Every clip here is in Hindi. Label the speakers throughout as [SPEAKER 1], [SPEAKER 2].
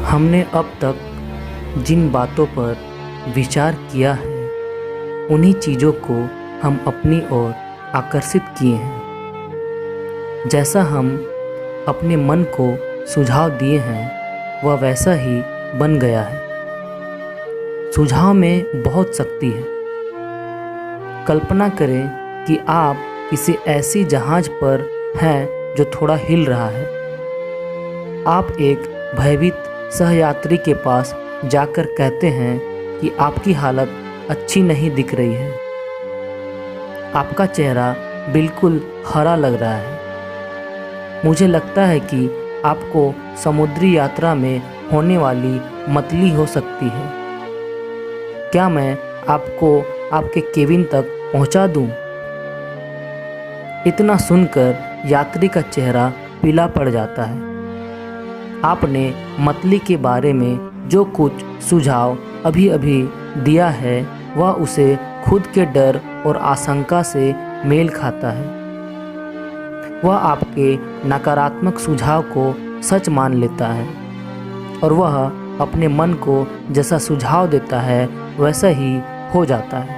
[SPEAKER 1] हमने अब तक जिन बातों पर विचार किया है उन्हीं चीज़ों को हम अपनी ओर आकर्षित किए हैं। जैसा हम अपने मन को सुझाव दिए हैं वह वैसा ही बन गया है। सुझाव में बहुत शक्ति है। कल्पना करें कि आप किसी ऐसी जहाज पर हैं जो थोड़ा हिल रहा है। आप एक भयभीत सहयात्री के पास जाकर कहते हैं कि आपकी हालत अच्छी नहीं दिख रही है। आपका चेहरा बिल्कुल हरा लग रहा है। मुझे लगता है कि आपको समुद्री यात्रा में होने वाली मतली हो सकती है। क्या मैं आपको आपके केबिन तक पहुंचा दूं? इतना सुनकर यात्री का चेहरा पीला पड़ जाता है। आपने मतली के बारे में जो कुछ सुझाव अभी अभी दिया है वह उसे खुद के डर और आशंका से मेल खाता है। वह आपके नकारात्मक सुझाव को सच मान लेता है और वह अपने मन को जैसा सुझाव देता है वैसा ही हो जाता है।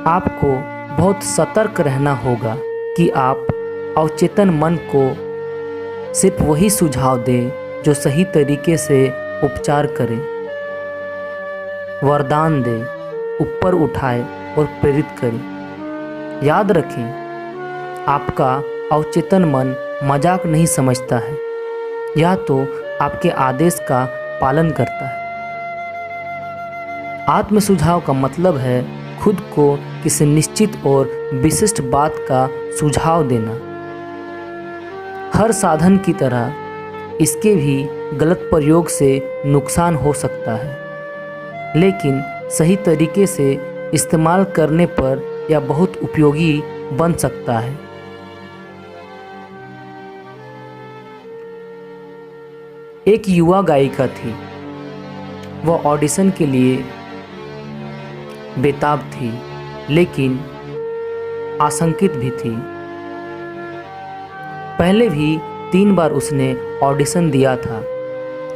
[SPEAKER 1] आपको बहुत सतर्क रहना होगा कि आप अवचेतन मन को सिर्फ वही सुझाव दें जो सही तरीके से उपचार करे, वरदान दे, ऊपर उठाए और प्रेरित करे। याद रखें, आपका अवचेतन मन मजाक नहीं समझता है, यह तो आपके आदेश का पालन करता है। आत्म सुझाव का मतलब है खुद को किसी निश्चित और विशिष्ट बात का सुझाव देना। हर साधन की तरह इसके भी गलत प्रयोग से नुकसान हो सकता है, लेकिन सही तरीके से इस्तेमाल करने पर यह बहुत उपयोगी बन सकता है। एक युवा गायिका थी। वह ऑडिशन के लिए बेताब थी, लेकिन आशंकित भी थी। पहले भी 3 बार उसने ऑडिशन दिया था,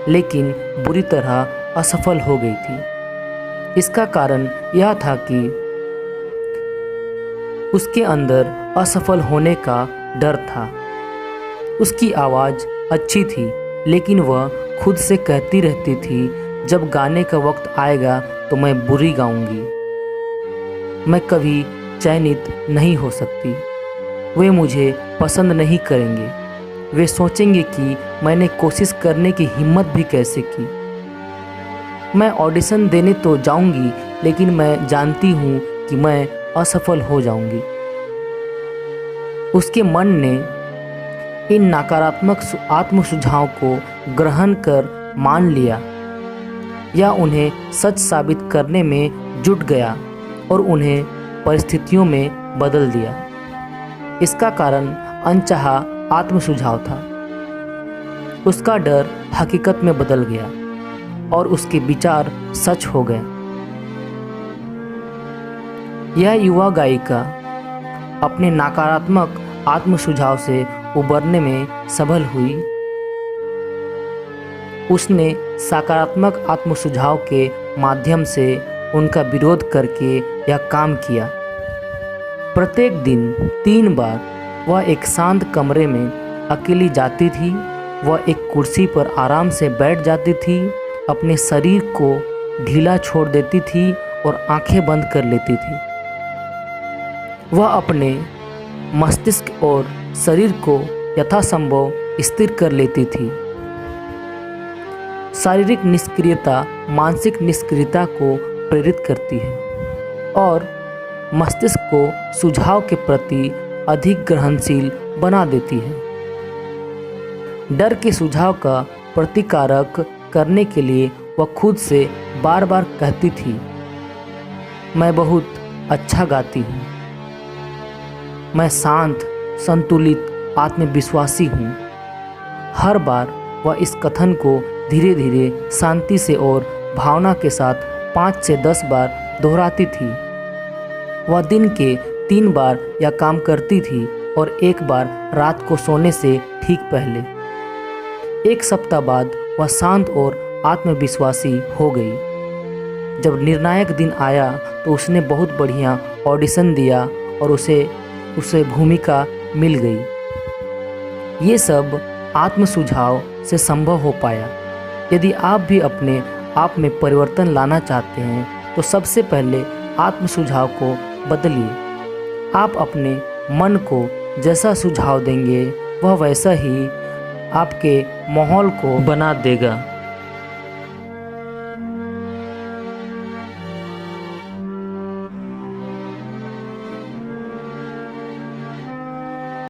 [SPEAKER 1] लेकिन बुरी तरह असफल हो गई थी। इसका कारण यह था कि उसके अंदर असफल होने का डर था। उसकी आवाज़ अच्छी थी, लेकिन वह खुद से कहती रहती थी, जब गाने का वक्त आएगा तो मैं बुरी गाऊंगी। मैं कभी चयनित नहीं हो सकती। वे मुझे पसंद नहीं करेंगे। वे सोचेंगे कि मैंने कोशिश करने की हिम्मत भी कैसे की। मैं ऑडिशन देने तो जाऊंगी, लेकिन मैं जानती हूँ कि मैं असफल हो जाऊंगी। उसके मन ने इन नकारात्मक आत्म सुझाव को ग्रहण कर मान लिया या उन्हें सच साबित करने में जुट गया और उन्हें परिस्थितियों में बदल दिया। इसका कारण अनचाहा आत्म सुझाव था। उसका डर हकीकत में बदल गया और उसके विचार सच हो गए। यह युवा गायिका अपने नकारात्मक आत्म सुझाव से उबरने में सफल हुई। उसने सकारात्मक आत्म सुझाव के माध्यम से उनका विरोध करके यह काम किया। प्रत्येक दिन 3 बार वह एक शांत कमरे में अकेली जाती थी। वह एक कुर्सी पर आराम से बैठ जाती थी, अपने शरीर को ढीला छोड़ देती थी और आंखें बंद कर लेती थी। वह अपने मस्तिष्क और शरीर को यथासंभव स्थिर कर लेती थी। शारीरिक निष्क्रियता मानसिक निष्क्रियता को प्रेरित करती है और मस्तिष्क को सुझाव के प्रति अधिक ग्रहणशील बना देती है। डर के सुझाव का प्रतिकारक करने के लिए वह खुद से बार बार कहती थी, मैं बहुत अच्छा गाती हूँ, मैं शांत, संतुलित, आत्मविश्वासी हूँ। हर बार वह इस कथन को धीरे धीरे शांति से और भावना के साथ 5 से 10 बार दोहराती थी। वह दिन के 3 बार यह काम करती थी और 1 बार रात को सोने से ठीक पहले। 1 सप्ताह बाद वह शांत और आत्मविश्वासी हो गई। जब निर्णायक दिन आया तो उसने बहुत बढ़िया ऑडिशन दिया और उसे भूमिका मिल गई। ये सब आत्म सुझाव से संभव हो पाया। यदि आप भी अपने आप में परिवर्तन लाना चाहते हैं तो सबसे पहले आत्म सुझाव को बदलिए। आप अपने मन को जैसा सुझाव देंगे वह वैसा ही आपके माहौल को बना देगा।